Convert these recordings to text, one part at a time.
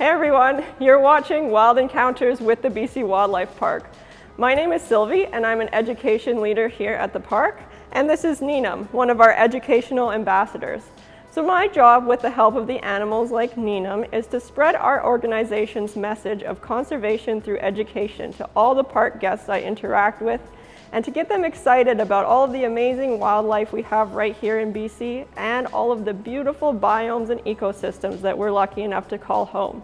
Hey everyone, you're watching Wild Encounters with the BC Wildlife Park. My name is Sylvie and I'm an education leader here at the park, and this is Ninam, one of our educational ambassadors. So my job with the help of the animals like Ninam is to spread our organization's message of conservation through education to all the park guests I interact with, and to get them excited about all of the amazing wildlife we have right here in BC and all of the beautiful biomes and ecosystems that we're lucky enough to call home.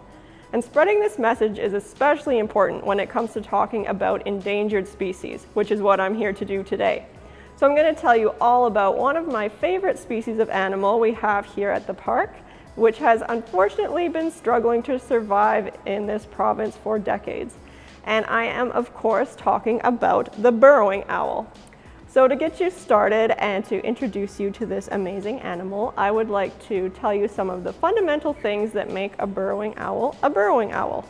And spreading this message is especially important when it comes to talking about endangered species, which is what I'm here to do today. So I'm going to tell you all about one of my favorite species of animal we have here at the park, which has unfortunately been struggling to survive in this province for decades. And I am, of course, talking about the burrowing owl. So to get you started and to introduce you to this amazing animal, I would like to tell you some of the fundamental things that make a burrowing owl a burrowing owl.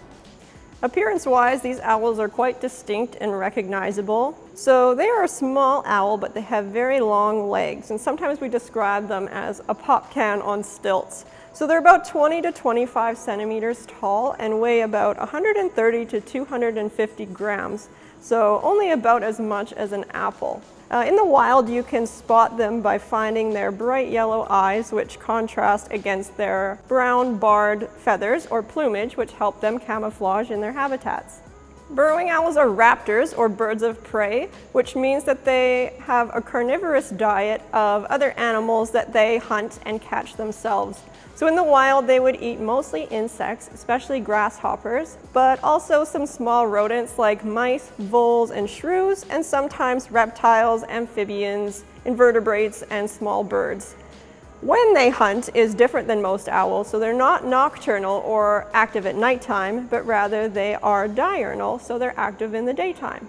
Appearance-wise, these owls are quite distinct and recognizable. So they are a small owl, but they have very long legs, and sometimes we describe them as a pop can on stilts. So they're about 20 to 25 centimeters tall and weigh about 130 to 250 grams, so only about as much as an apple. In the wild, you can spot them by finding their bright yellow eyes, which contrast against their brown barred feathers or plumage, which help them camouflage in their habitats. Burrowing owls are raptors, or birds of prey, which means that they have a carnivorous diet of other animals that they hunt and catch themselves. So in the wild, they would eat mostly insects, especially grasshoppers, but also some small rodents like mice, voles, and shrews, and sometimes reptiles, amphibians, invertebrates, and small birds. When they hunt is different than most owls, so they're not nocturnal or active at nighttime, but rather they are diurnal, so they're active in the daytime.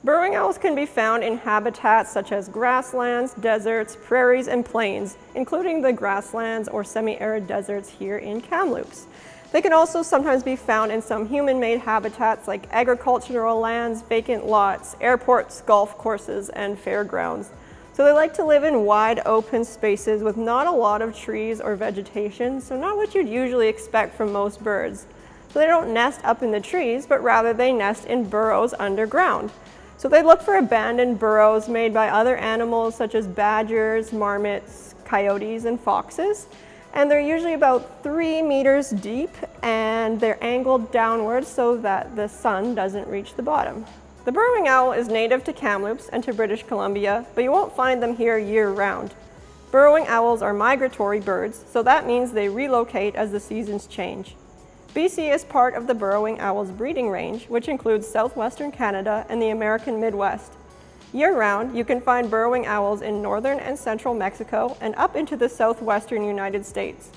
Burrowing owls can be found in habitats such as grasslands, deserts, prairies, and plains, including the grasslands or semi-arid deserts here in Kamloops. They can also sometimes be found in some human-made habitats like agricultural lands, vacant lots, airports, golf courses, and fairgrounds. So they like to live in wide open spaces with not a lot of trees or vegetation, so not what you'd usually expect from most birds. So they don't nest up in the trees, but rather they nest in burrows underground. So they look for abandoned burrows made by other animals such as badgers, marmots, coyotes, and foxes. And they're usually about 3 meters deep, and they're angled downwards so that the sun doesn't reach the bottom. The burrowing owl is native to Kamloops and to British Columbia, but you won't find them here year-round. Burrowing owls are migratory birds, so that means they relocate as the seasons change. BC is part of the burrowing owl's breeding range, which includes southwestern Canada and the American Midwest. Year-round, you can find burrowing owls in northern and central Mexico and up into the southwestern United States.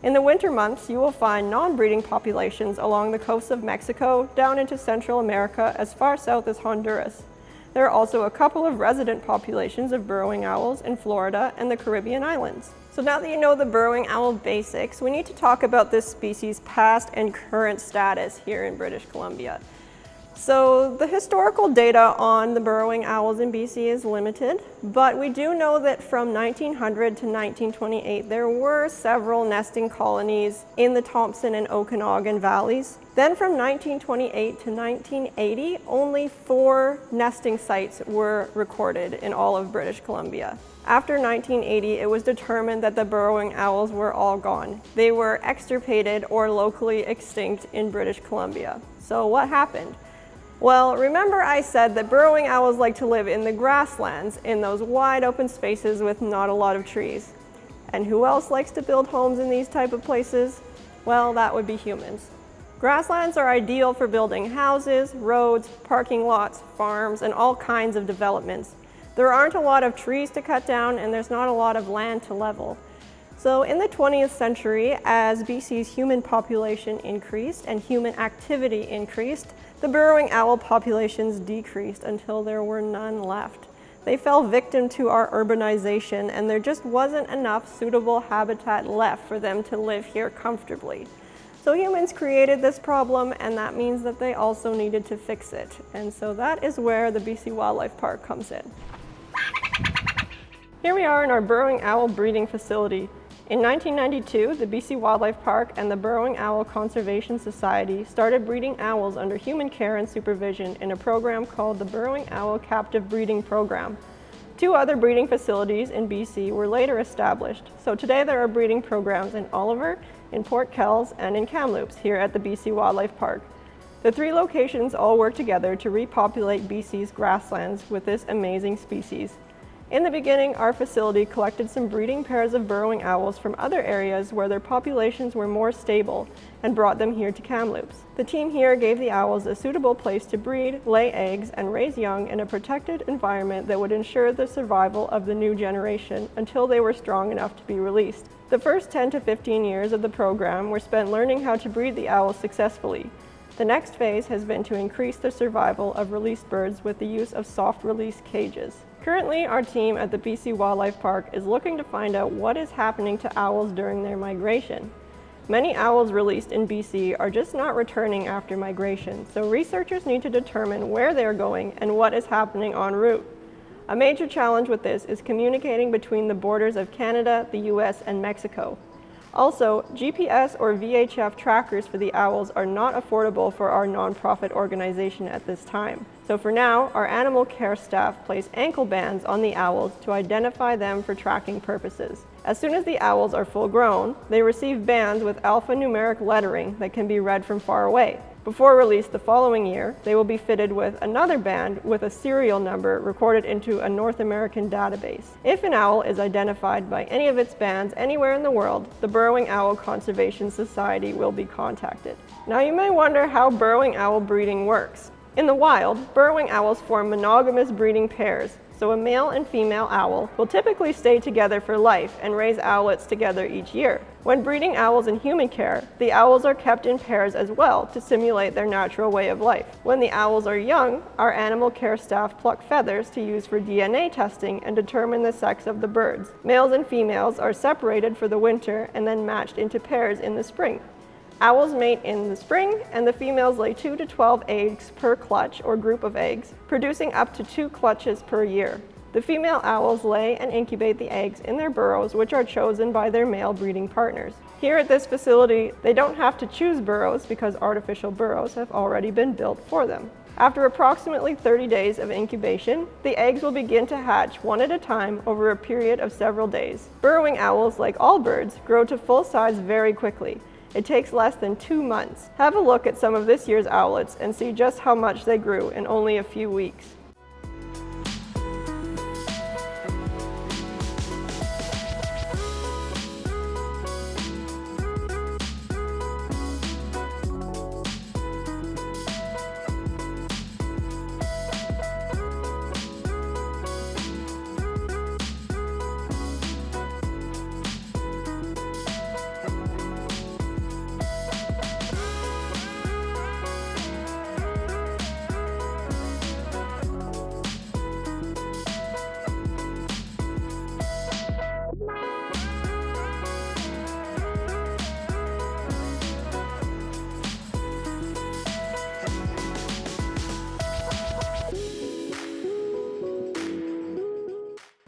In the winter months, you will find non-breeding populations along the coast of Mexico down into Central America as far south as Honduras. There are also a couple of resident populations of burrowing owls in Florida and the Caribbean islands. So now that you know the burrowing owl basics, we need to talk about this species' past and current status here in British Columbia. So the historical data on the burrowing owls in BC is limited, but we do know that from 1900 to 1928 there were several nesting colonies in the Thompson and Okanagan valleys. Then from 1928 to 1980, only 4 nesting sites were recorded in all of British Columbia. After 1980, it was determined that the burrowing owls were all gone. They were extirpated or locally extinct in British Columbia. So what happened? Well, remember I said that burrowing owls like to live in the grasslands, in those wide open spaces with not a lot of trees. And who else likes to build homes in these type of places? Well, that would be humans. Grasslands are ideal for building houses, roads, parking lots, farms, and all kinds of developments. There aren't a lot of trees to cut down, and there's not a lot of land to level. So in the 20th century, as BC's human population increased and human activity increased, the burrowing owl populations decreased until there were none left. They fell victim to our urbanization, and there just wasn't enough suitable habitat left for them to live here comfortably. So humans created this problem, and that means that they also needed to fix it. And so that is where the BC Wildlife Park comes in. Here we are in our burrowing owl breeding facility. In 1992, the BC Wildlife Park and the Burrowing Owl Conservation Society started breeding owls under human care and supervision in a program called the Burrowing Owl Captive Breeding Program. 2 other breeding facilities in BC were later established, so today there are breeding programs in Oliver, in Port Kells, and in Kamloops here at the BC Wildlife Park. The 3 locations all work together to repopulate BC's grasslands with this amazing species. In the beginning, our facility collected some breeding pairs of burrowing owls from other areas where their populations were more stable and brought them here to Kamloops. The team here gave the owls a suitable place to breed, lay eggs, and raise young in a protected environment that would ensure the survival of the new generation until they were strong enough to be released. The first 10 to 15 years of the program were spent learning how to breed the owls successfully. The next phase has been to increase the survival of released birds with the use of soft release cages. Currently, our team at the BC Wildlife Park is looking to find out what is happening to owls during their migration. Many owls released in BC are just not returning after migration, so researchers need to determine where they are going and what is happening en route. A major challenge with this is communicating between the borders of Canada, the US, and Mexico. Also, GPS or VHF trackers for the owls are not affordable for our nonprofit organization at this time. So for now, our animal care staff place ankle bands on the owls to identify them for tracking purposes. As soon as the owls are full grown, they receive bands with alphanumeric lettering that can be read from far away. Before release the following year, they will be fitted with another band with a serial number recorded into a North American database. If an owl is identified by any of its bands anywhere in the world, the Burrowing Owl Conservation Society will be contacted. Now you may wonder how burrowing owl breeding works. In the wild, burrowing owls form monogamous breeding pairs, so a male and female owl will typically stay together for life and raise owlets together each year. When breeding owls in human care, the owls are kept in pairs as well to simulate their natural way of life. When the owls are young, our animal care staff pluck feathers to use for DNA testing and determine the sex of the birds. Males and females are separated for the winter and then matched into pairs in the spring. Owls mate in the spring, and the females lay 2 to 12 eggs per clutch or group of eggs, producing up to 2 clutches per year. The female owls lay and incubate the eggs in their burrows, which are chosen by their male breeding partners. Here at this facility, they don't have to choose burrows because artificial burrows have already been built for them. After approximately 30 days of incubation, the eggs will begin to hatch one at a time over a period of several days. Burrowing owls, like all birds, grow to full size very quickly. It takes less than 2 months. Have a look at some of this year's owlets and see just how much they grew in only a few weeks.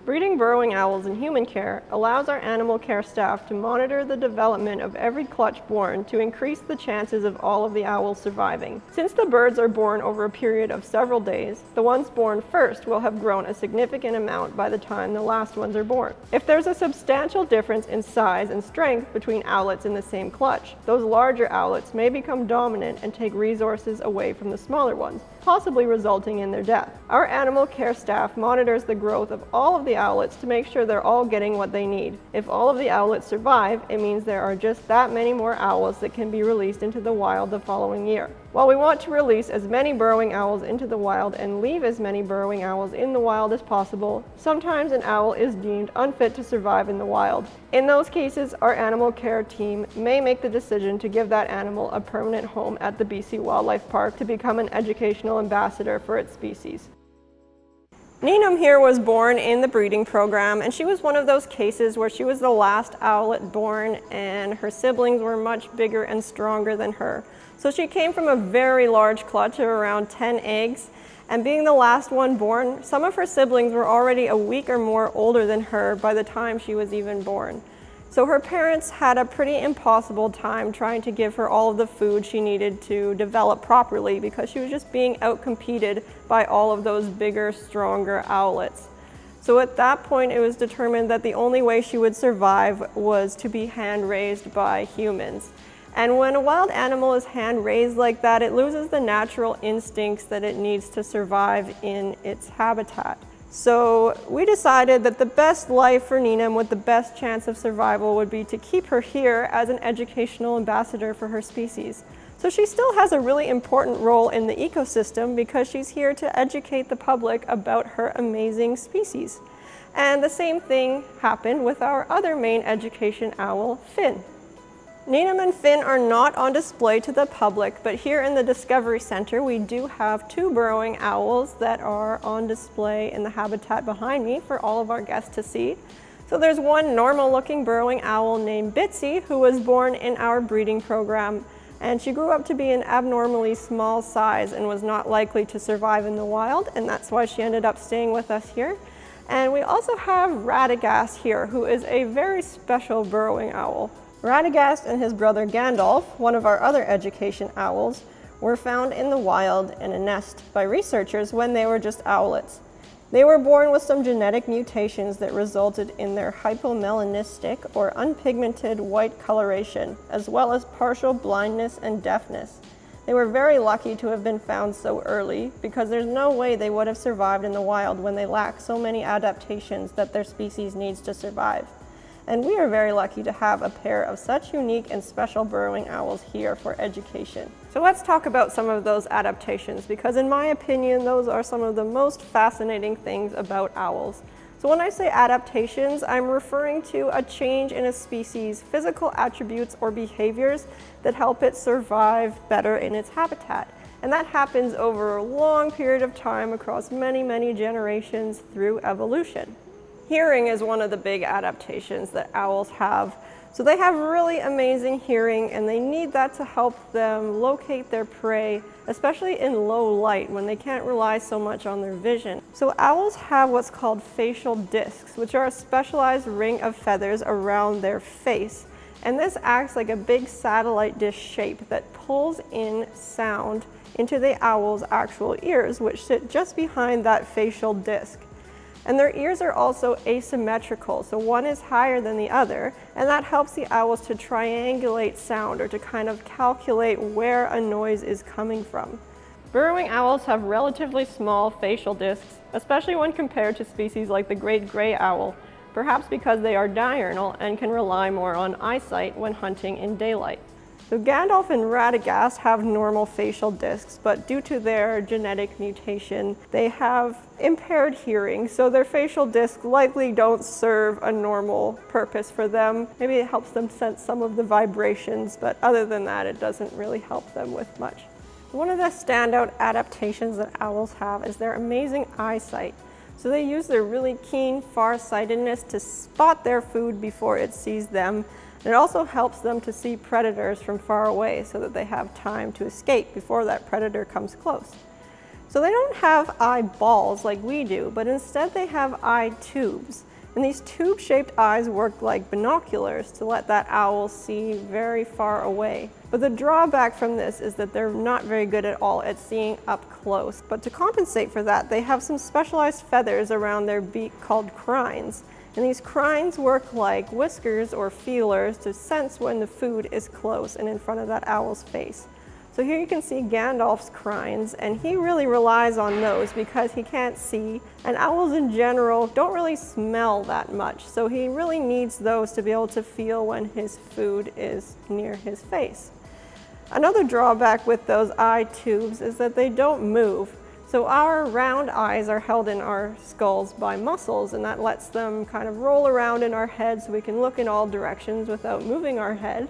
Breeding burrowing owls in human care allows our animal care staff to monitor the development of every clutch born to increase the chances of all of the owls surviving. Since the birds are born over a period of several days, the ones born first will have grown a significant amount by the time the last ones are born. If there's a substantial difference in size and strength between owlets in the same clutch, those larger owlets may become dominant and take resources away from the smaller ones, possibly resulting in their death. Our animal care staff monitors the growth of all of the owlets to make sure they're all getting what they need. If all of the owlets survive, it means there are just that many more owls that can be released into the wild the following year. While we want to release as many burrowing owls into the wild and leave as many burrowing owls in the wild as possible, sometimes an owl is deemed unfit to survive in the wild. In those cases, our animal care team may make the decision to give that animal a permanent home at the BC Wildlife Park to become an educational ambassador for its species. Needham here was born in the breeding program, and she was one of those cases where she was the last owlet born and her siblings were much bigger and stronger than her. So she came from a very large clutch of around 10 eggs, and being the last one born, some of her siblings were already a week or more older than her by the time she was even born. So her parents had a pretty impossible time trying to give her all of the food she needed to develop properly because she was just being outcompeted by all of those bigger, stronger owlets. So at that point, it was determined that the only way she would survive was to be hand-raised by humans. And when a wild animal is hand-raised like that, it loses the natural instincts that it needs to survive in its habitat. So we decided that the best life for Ninam with the best chance of survival would be to keep her here as an educational ambassador for her species. So she still has a really important role in the ecosystem because she's here to educate the public about her amazing species. And the same thing happened with our other main education owl, Finn. Ninam and Finn are not on display to the public, but here in the Discovery Center we do have 2 burrowing owls that are on display in the habitat behind me for all of our guests to see. So there's one normal-looking burrowing owl named Bitsy who was born in our breeding program, and she grew up to be an abnormally small size and was not likely to survive in the wild, and that's why she ended up staying with us here. And we also have Radagast here, who is a very special burrowing owl. Radagast and his brother Gandalf, one of our other education owls, were found in the wild in a nest by researchers when they were just owlets. They were born with some genetic mutations that resulted in their hypomelanistic or unpigmented white coloration, as well as partial blindness and deafness. They were very lucky to have been found so early because there's no way they would have survived in the wild when they lack so many adaptations that their species needs to survive. And we are very lucky to have a pair of such unique and special burrowing owls here for education. So let's talk about some of those adaptations, because in my opinion, those are some of the most fascinating things about owls. So when I say adaptations, I'm referring to a change in a species' physical attributes or behaviors that help it survive better in its habitat. And that happens over a long period of time across many, many generations through evolution. Hearing is one of the big adaptations that owls have. So they have really amazing hearing, and they need that to help them locate their prey, especially in low light when they can't rely so much on their vision. So owls have what's called facial discs, which are a specialized ring of feathers around their face. And this acts like a big satellite dish shape that pulls in sound into the owl's actual ears, which sit just behind that facial disc. And their ears are also asymmetrical, so one is higher than the other, and that helps the owls to triangulate sound or to kind of calculate where a noise is coming from. Burrowing owls have relatively small facial discs, especially when compared to species like the great gray owl, perhaps because they are diurnal and can rely more on eyesight when hunting in daylight. So Gandalf and Radagast have normal facial discs, but due to their genetic mutation, they have impaired hearing, so their facial discs likely don't serve a normal purpose for them. Maybe it helps them sense some of the vibrations, but other than that, it doesn't really help them with much. One of the standout adaptations that owls have is their amazing eyesight. So they use their really keen far-sightedness to spot their food before it sees them. And it also helps them to see predators from far away so that they have time to escape before that predator comes close. So they don't have eyeballs like we do, but instead they have eye tubes. And these tube-shaped eyes work like binoculars to let that owl see very far away. But the drawback from this is that they're not very good at all at seeing up close. But to compensate for that, they have some specialized feathers around their beak called crines. And these crines work like whiskers or feelers to sense when the food is close and in front of that owl's face. So here you can see Gandalf's crines, and he really relies on those because he can't see, and owls in general don't really smell that much. So he really needs those to be able to feel when his food is near his face. Another drawback with those eye tubes is that they don't move. So our round eyes are held in our skulls by muscles, and that lets them kind of roll around in our head so we can look in all directions without moving our head.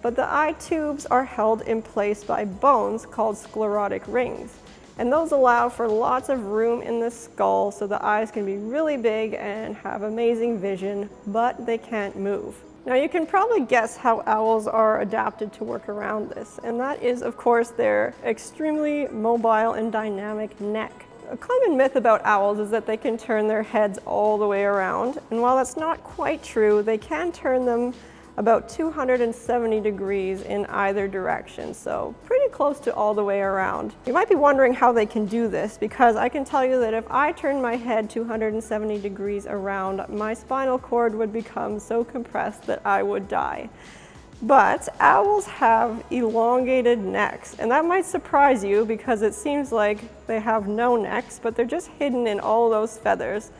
But the eye tubes are held in place by bones called sclerotic rings. And those allow for lots of room in the skull so the eyes can be really big and have amazing vision, but they can't move. Now you can probably guess how owls are adapted to work around this, and that is of course their extremely mobile and dynamic neck. A common myth about owls is that they can turn their heads all the way around, and while that's not quite true, they can turn them about 270 degrees in either direction, so pretty close to all the way around. You might be wondering how they can do this, because I can tell you that if I turned my head 270 degrees around, my spinal cord would become so compressed that I would die. But owls have elongated necks, and that might surprise you because it seems like they have no necks, but they're just hidden in all those feathers.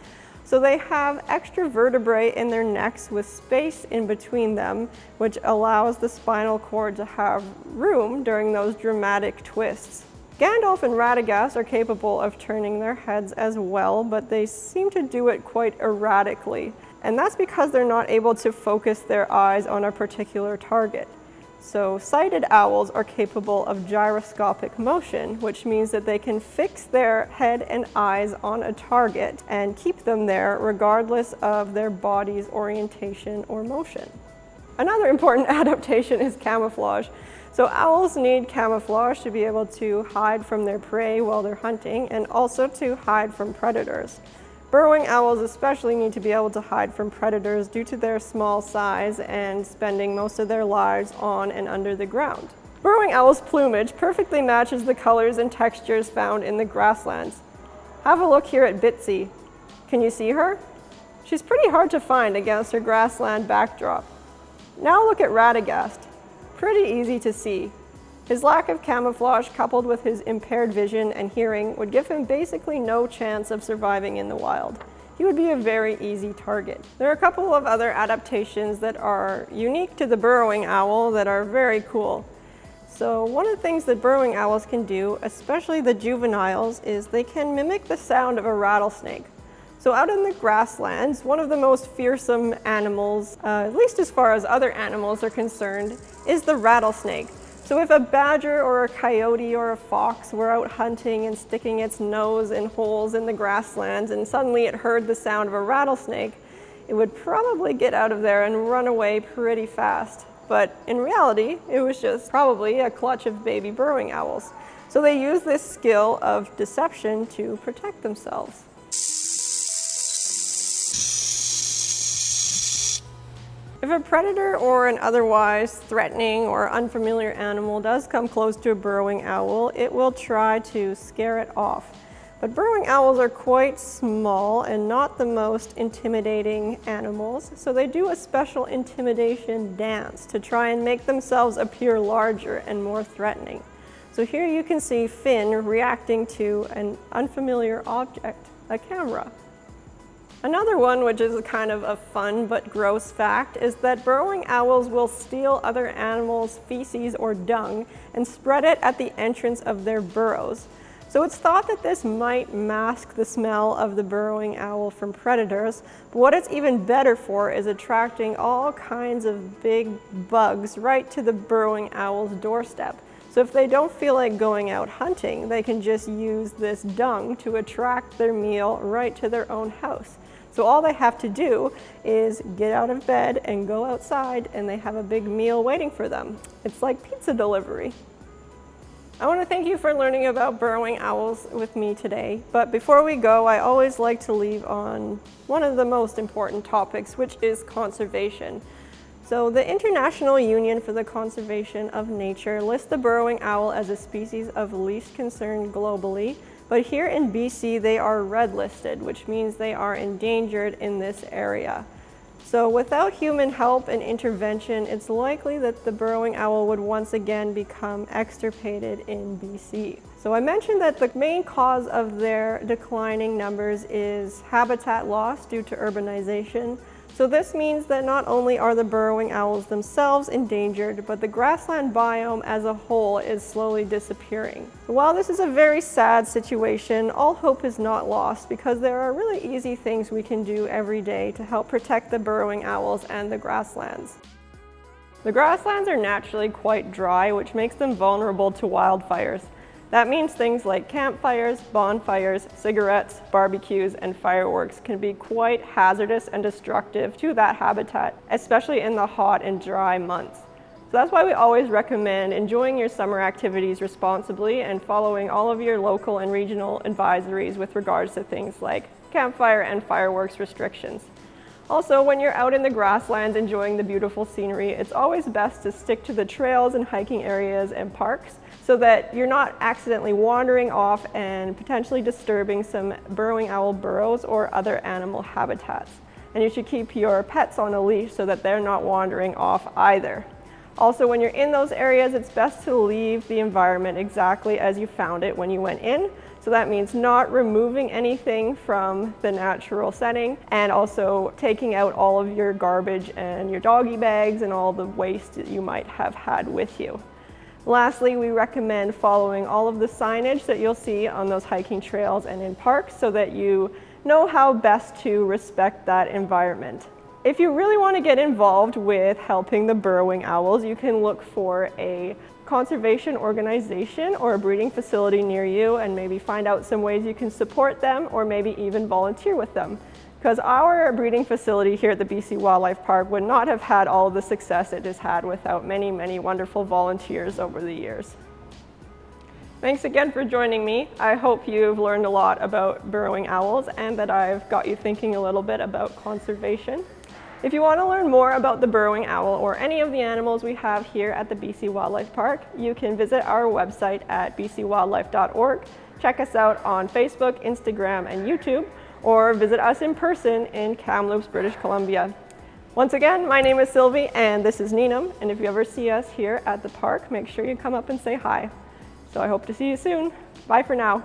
So they have extra vertebrae in their necks with space in between them, which allows the spinal cord to have room during those dramatic twists. Gandalf and Radagast are capable of turning their heads as well, but they seem to do it quite erratically. And that's because they're not able to focus their eyes on a particular target. So sighted owls are capable of gyroscopic motion, which means that they can fix their head and eyes on a target and keep them there regardless of their body's orientation or motion. Another important adaptation is camouflage. So owls need camouflage to be able to hide from their prey while they're hunting and also to hide from predators. Burrowing owls especially need to be able to hide from predators due to their small size and spending most of their lives on and under the ground. Burrowing owls' plumage perfectly matches the colors and textures found in the grasslands. Have a look here at Bitsy. Can you see her? She's pretty hard to find against her grassland backdrop. Now look at Radagast. Pretty easy to see. His lack of camouflage coupled with his impaired vision and hearing would give him basically no chance of surviving in the wild. He would be a very easy target. There are a couple of other adaptations that are unique to the burrowing owl that are very cool. So one of the things that burrowing owls can do, especially the juveniles, is they can mimic the sound of a rattlesnake. So out in the grasslands, one of the most fearsome animals, at least as far as other animals are concerned, is the rattlesnake. So if a badger or a coyote or a fox were out hunting and sticking its nose in holes in the grasslands and suddenly it heard the sound of a rattlesnake, it would probably get out of there and run away pretty fast. But in reality, it was just probably a clutch of baby burrowing owls. So they use this skill of deception to protect themselves. If a predator or an otherwise threatening or unfamiliar animal does come close to a burrowing owl, it will try to scare it off. But burrowing owls are quite small and not the most intimidating animals, so they do a special intimidation dance to try and make themselves appear larger and more threatening. So here you can see Finn reacting to an unfamiliar object, a camera. Another one, which is kind of a fun but gross fact, is that burrowing owls will steal other animals' feces or dung and spread it at the entrance of their burrows. So it's thought that this might mask the smell of the burrowing owl from predators, but what it's even better for is attracting all kinds of big bugs right to the burrowing owl's doorstep. So if they don't feel like going out hunting, they can just use this dung to attract their meal right to their own house. So all they have to do is get out of bed and go outside and they have a big meal waiting for them. It's like pizza delivery. I want to thank you for learning about burrowing owls with me today, but before we go, I always like to leave on one of the most important topics, which is conservation. So the International Union for the Conservation of Nature lists the burrowing owl as a species of least concern globally, but here in BC they are red listed, which means they are endangered in this area. So without human help and intervention, it's likely that the burrowing owl would once again become extirpated in BC. So I mentioned that the main cause of their declining numbers is habitat loss due to urbanization. So this means that not only are the burrowing owls themselves endangered, but the grassland biome as a whole is slowly disappearing. While this is a very sad situation, all hope is not lost because there are really easy things we can do every day to help protect the burrowing owls and the grasslands. The grasslands are naturally quite dry, which makes them vulnerable to wildfires. That means things like campfires, bonfires, cigarettes, barbecues, and fireworks can be quite hazardous and destructive to that habitat, especially in the hot and dry months. So that's why we always recommend enjoying your summer activities responsibly and following all of your local and regional advisories with regards to things like campfire and fireworks restrictions. Also, when you're out in the grasslands enjoying the beautiful scenery, it's always best to stick to the trails and hiking areas and parks so that you're not accidentally wandering off and potentially disturbing some burrowing owl burrows or other animal habitats. And you should keep your pets on a leash so that they're not wandering off either. Also, when you're in those areas, it's best to leave the environment exactly as you found it when you went in. So that means not removing anything from the natural setting and also taking out all of your garbage and your doggy bags and all the waste that you might have had with you. Lastly, we recommend following all of the signage that you'll see on those hiking trails and in parks so that you know how best to respect that environment. If you really want to get involved with helping the burrowing owls, you can look for a conservation organization or a breeding facility near you and maybe find out some ways you can support them or maybe even volunteer with them. Because our breeding facility here at the BC Wildlife Park would not have had all of the success it has had without many, many wonderful volunteers over the years. Thanks again for joining me. I hope you've learned a lot about burrowing owls and that I've got you thinking a little bit about conservation. If you want to learn more about the burrowing owl or any of the animals we have here at the BC Wildlife Park, you can visit our website at bcwildlife.org, check us out on Facebook, Instagram, and YouTube, or visit us in person in Kamloops, British Columbia. Once again, my name is Sylvie and this is Ninam, and if you ever see us here at the park, make sure you come up and say hi. So I hope to see you soon. Bye for now.